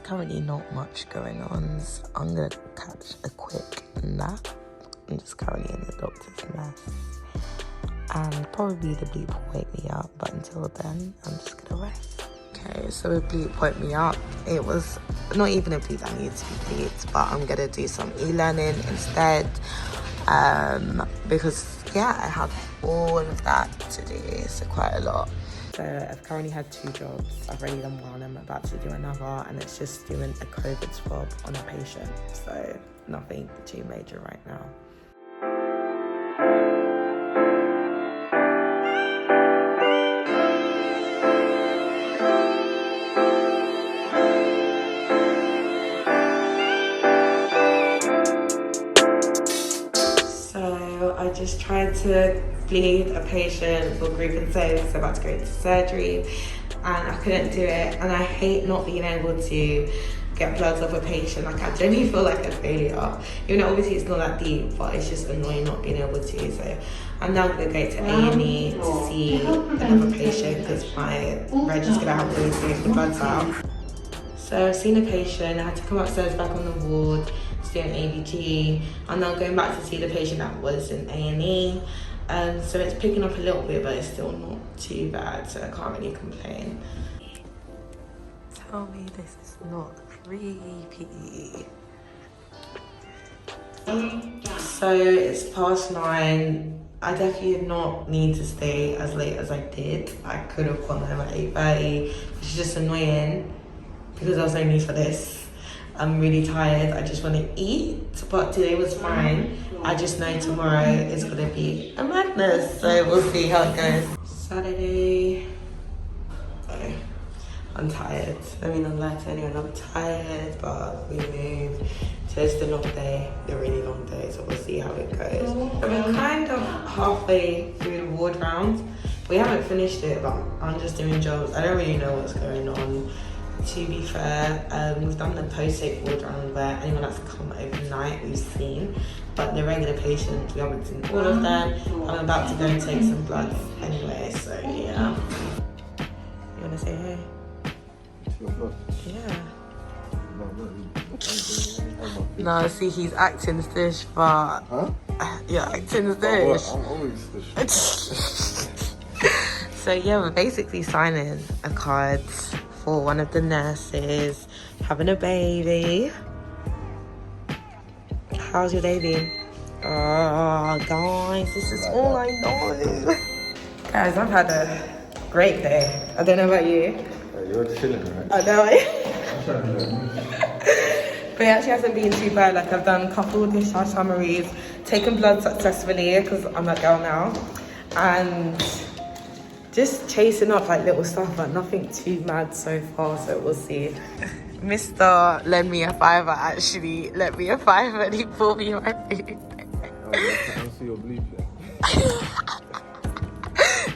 currently not much going on, so I'm gonna catch a quick nap. I'm just currently in the doctor's mess, and probably the bleep will wake me up, but until then I'm just gonna rest. Okay, so the bleep woke me up. It was not even a bleep that needed to be bleeped, but I'm gonna do some e-learning instead, because yeah, I have all of that to do, so quite a lot. So I've currently had 2 jobs. I've already done one, I'm about to do another, and it's just doing a COVID swab on a patient. So nothing too major right now. So I just tried to bleed a patient for group and saves, about to go into surgery, and I couldn't do it. And I hate not being able to get bloods off a patient. Like, I genuinely feel like a failure. Even though obviously it's not that deep, but it's just annoying not being able to. So I'm now gonna go to A&E to see another patient because my reg is gonna have to take the bloods out. So I've seen a patient, I had to come upstairs back on the ward to do an ABG. I'm now going back to see the patient that was in A&E. So it's picking up a little bit, but it's still not too bad, so I can't really complain. Tell me this is not creepy. So it's past 9. I definitely did not need to stay as late as I did. I could have gone home at 8:30, which is just annoying because I was only for this. I'm really tired, I just want to eat, but today was fine. I just know tomorrow is going to be a madness, so we'll see how it goes. Saturday. Oh, I'm tired. I mean, I'm not telling anyone I'm tired, but we moved. Today's the long day, the really long day, so we'll see how it goes. We're kind of halfway through the ward round. We haven't finished it, but I'm just doing jobs. I don't really know what's going on. To be fair, we've done the post-take ward round where anyone that's come overnight we've seen, but the regular patients, we haven't seen all of them. I'm about to go and take some blood anyway, so yeah. You wanna say hey? Yeah. No, see, he's acting stish, but... Huh? Yeah, acting stish. I'm always stish. So yeah, we're basically signing a card for one of the nurses having a baby. How's your day been? Oh, guys, this is all I know. Guys, I've had a great day. I don't know about you. You're chilling, right? I know. But it actually hasn't been too bad. Like, I've done a couple of discharge summaries, taken blood successfully because I'm a girl now, and just chasing up like little stuff, but nothing too mad so far, so we'll see. Mr. lend me a $5 actually lent me a $5 and he bought me my food. I see your bleep yet.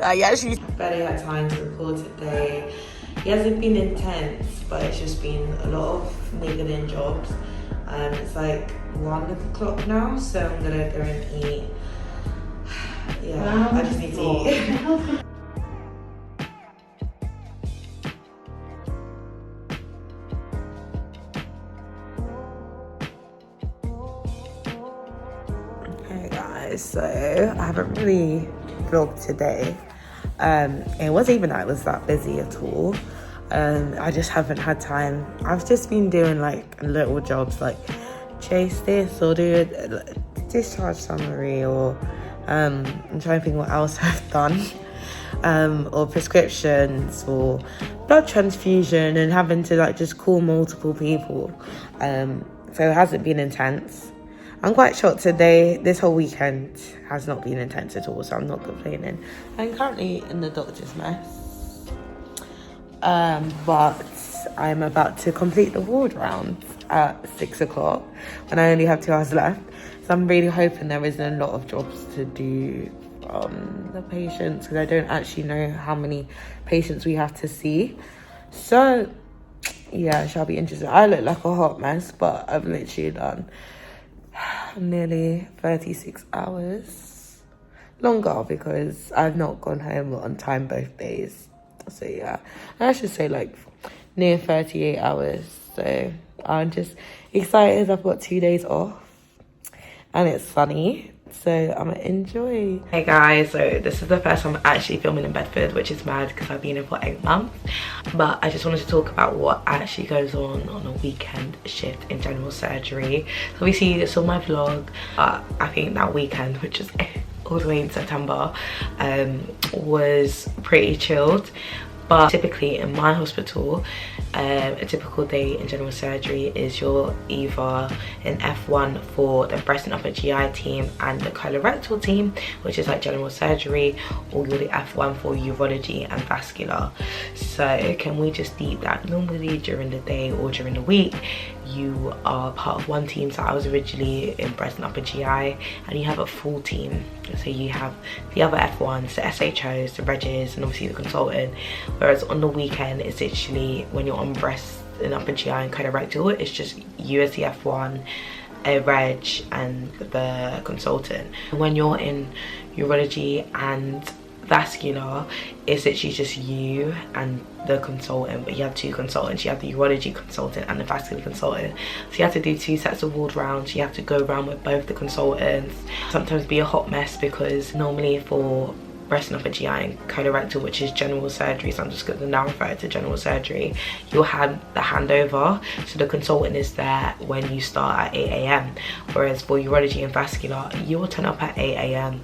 I actually barely had time to record today. It hasn't been intense, but it's just been a lot of niggling jobs. It's like 1 o'clock now, so I'm gonna go and eat. Yeah, I just need to eat. Hey guys, so I haven't really vlogged today. It wasn't even that I was that busy at all. I just haven't had time. I've just been doing like little jobs like chase this or do a discharge summary, or I'm trying to think what else I've done. Or prescriptions or blood transfusion, and having to like just call multiple people. So it hasn't been intense. I'm quite shocked today. This whole weekend has not been intense at all, so I'm not complaining. I'm currently in the doctor's mess. But I'm about to complete the ward round at 6 o'clock when I only have 2 hours left. So I'm really hoping there isn't a lot of jobs to do on the patients, because I don't actually know how many patients we have to see. So yeah, it shall be interesting. I look like a hot mess, but I've literally done nearly 36 hours. Longer because I've not gone home on time both days. So yeah, I should say like near 38 hours. So I'm just excited. I've got 2 days off and it's sunny, so I'm gonna enjoy. Hey guys, so this is the first time I'm actually filming in Bedford, which is mad because I've been here for 8 months. But I just wanted to talk about what actually goes on a weekend shift in general surgery. So obviously you saw my vlog. I think that weekend, which is all the way in September, was pretty chilled. But typically in my hospital, a typical day in general surgery is you're either an F1 for the breast and upper GI team and the colorectal team, which is like general surgery, or you're the F1 for urology and vascular. So can we just deep that normally during the day or during the week you are part of one team. So I was originally in breast and upper GI, and you have a full team. So you have the other F1s, the SHOs, the regs, and obviously the consultant. Whereas on the weekend, it's literally when you're on breast and upper GI and colorectal, it's just you as the F1, a reg, and the consultant. When you're in urology and vascular, it's literally just you and the consultant, but you have 2 consultants. You have the urology consultant and the vascular consultant, so you have to do 2 sets of ward rounds. You have to go around with both the consultants. Sometimes be a hot mess because normally for breast and upper GI and colorectal, which is general surgery, so I'm just going to now refer to general surgery, you'll have the handover, so the consultant is there when you start at 8 AM, whereas for urology and vascular, you'll turn up at 8 AM.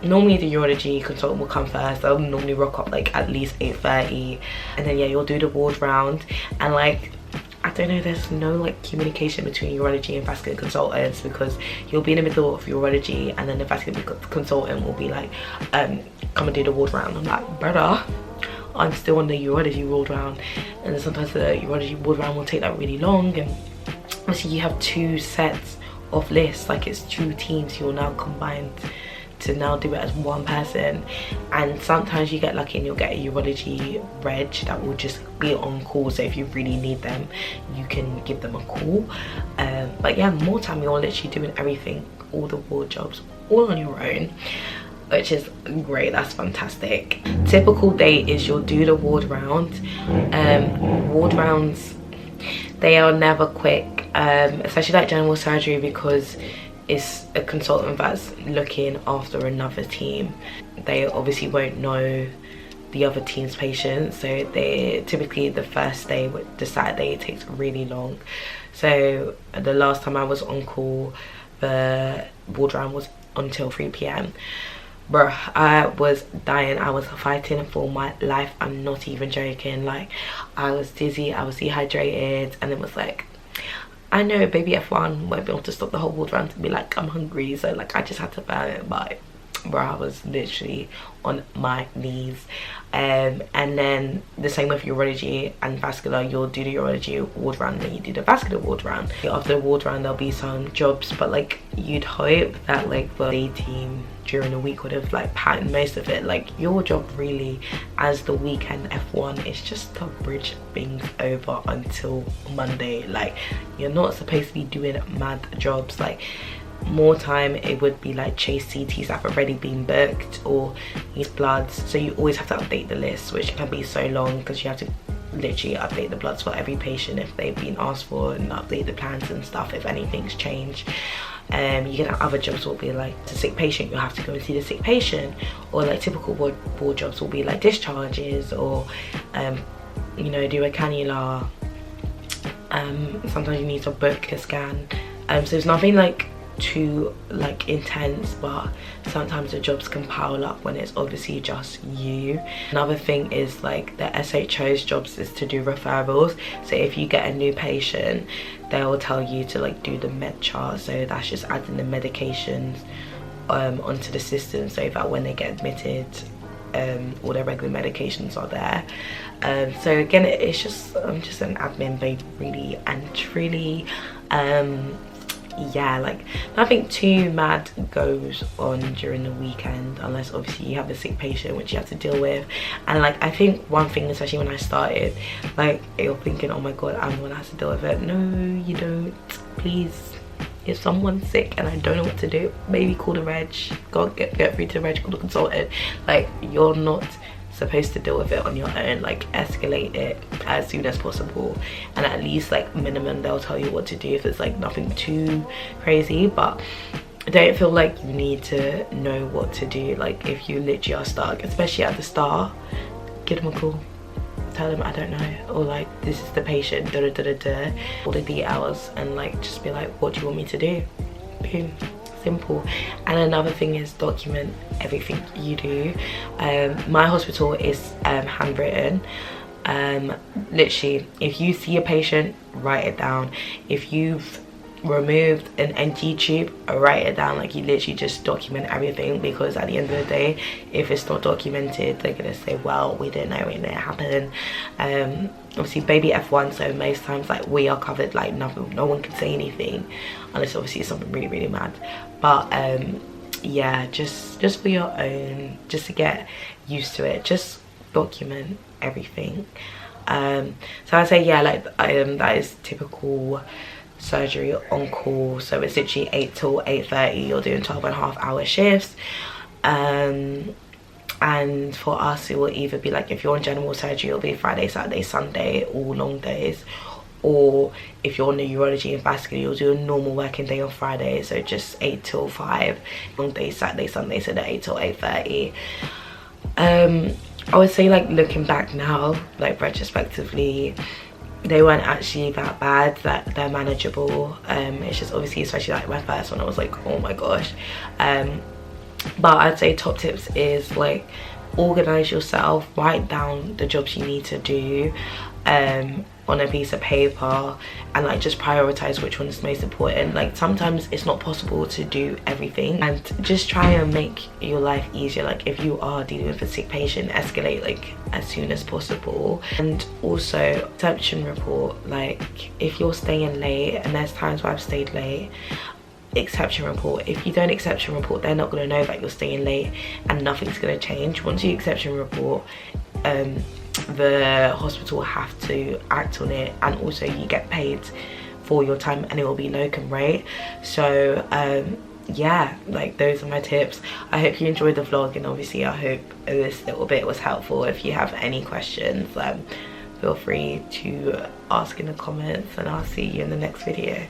Normally the urology consultant will come first. They'll normally rock up like at least 8:30, and then yeah, you'll do the ward round. And like, I don't know, there's no like communication between urology and vascular consultants, because you'll be in the middle of urology and then the vascular consultant will be like, come and do the ward round. I'm like, brother, I'm still on the urology ward round. And then sometimes the urology ward round will take like really long, and obviously you have 2 sets of lists, like it's 2 teams you're now combined to now do it as one person. And sometimes you get lucky and you'll get a urology reg that will just be on call, so if you really need them you can give them a call. But yeah, more time you're literally doing everything, all the ward jobs, all on your own, which is great. That's fantastic. Typical day is you'll do the ward round. Ward rounds, they are never quick, especially like general surgery, because it's a consultant that's looking after another team. They obviously won't know the other team's patients, so they typically the first day, the Saturday, it takes really long. So the last time I was on call, the ward round was until 3 PM. Bruh, I was dying. I was fighting for my life. I'm not even joking. Like, I was dizzy, I was dehydrated, and it was like, I know baby F1 won't be able to stop the whole ward round to be like, I'm hungry, so like I just had to burn it. But bro, I was literally on my knees. And then the same with urology and vascular, you'll do the urology ward round and then you do the vascular ward round. After the ward round there'll be some jobs, but like you'd hope that like the day team during the week would have like patterned most of it. Like your job really as the weekend F1 is just to bridge things over until Monday. Like you're not supposed to be doing mad jobs. Like more time it would be like chase CTs that have already been booked or use bloods, so you always have to update the list, which can be so long because you have to literally update the bloods for every patient if they've been asked for, and update the plans and stuff if anything's changed. You get other jobs will be like the sick patient, you'll have to go and see the sick patient, or like typical ward jobs will be like discharges, or you know, do a cannula. Sometimes you need to book a scan. So there's nothing like too like intense, but sometimes the jobs can pile up when it's obviously just you. Another thing is like the SHO's jobs is to do referrals. So if you get a new patient, they will tell you to like do the med chart, so that's just adding the medications onto the system so that when they get admitted all their regular medications are there. So again, it's just I'm just an admin babe really and truly. Yeah, like nothing too mad goes on during the weekend, unless obviously you have a sick patient which you have to deal with. And like I think one thing, especially when I started, like you're thinking, oh my god, I'm the one that has to deal with it. No, you don't. Please, if someone's sick and I don't know what to do, maybe call the reg, go get through to the reg, call the consultant. Like you're not supposed to deal with it on your own, like escalate it as soon as possible, and at least like minimum they'll tell you what to do if it's like nothing too crazy. But don't feel like you need to know what to do. Like if you literally are stuck, especially at the start, give them a call, tell them I don't know, or like this is the patient, all the details, and like just be like, what do you want me to do? Boom, simple. And another thing is document everything you do. My hospital is handwritten. Literally, if you see a patient, write it down. If you've removed an NG tube, write it down. Like you literally just document everything, because at the end of the day, if it's not documented, they're gonna say, well, we didn't know it happened. Obviously baby F1, so most times like we are covered, like nothing, no one can say anything unless obviously it's something really, really mad. But yeah, just for your own, just to get used to it, just document everything. So I'd say, yeah, like that is typical surgery on call. So it's literally 8 till 8:30. You're doing 12.5-hour shifts, and for us it will either be like, if you're on general surgery, it'll be Friday, Saturday, Sunday, all long days, or if you're on neurology and vascular, you'll do a normal working day on Friday, so just 8 till 5, long days Saturday, Sunday, so the 8 till 8:30. I would say, like looking back now, like retrospectively, they weren't actually that bad, that they're manageable. It's just obviously, especially like my first one, I was like, oh my gosh. But I'd say top tips is like organize yourself, write down the jobs you need to do on a piece of paper, and like just prioritize which one is most important. Like sometimes it's not possible to do everything, and just try and make your life easier. Like if you are dealing with a sick patient, escalate like as soon as possible. And also exception report, like if you're staying late, and there's times where I've stayed late, exception report. If you don't exception report, they're not going to know that you're staying late, and nothing's going to change. Once you exception report, the hospital have to act on it, and also you get paid for your time, and it will be locum rate. So yeah, like those are my tips. I hope you enjoyed the vlog, and obviously I hope this little bit was helpful. If you have any questions, feel free to ask in the comments, and I'll see you in the next video.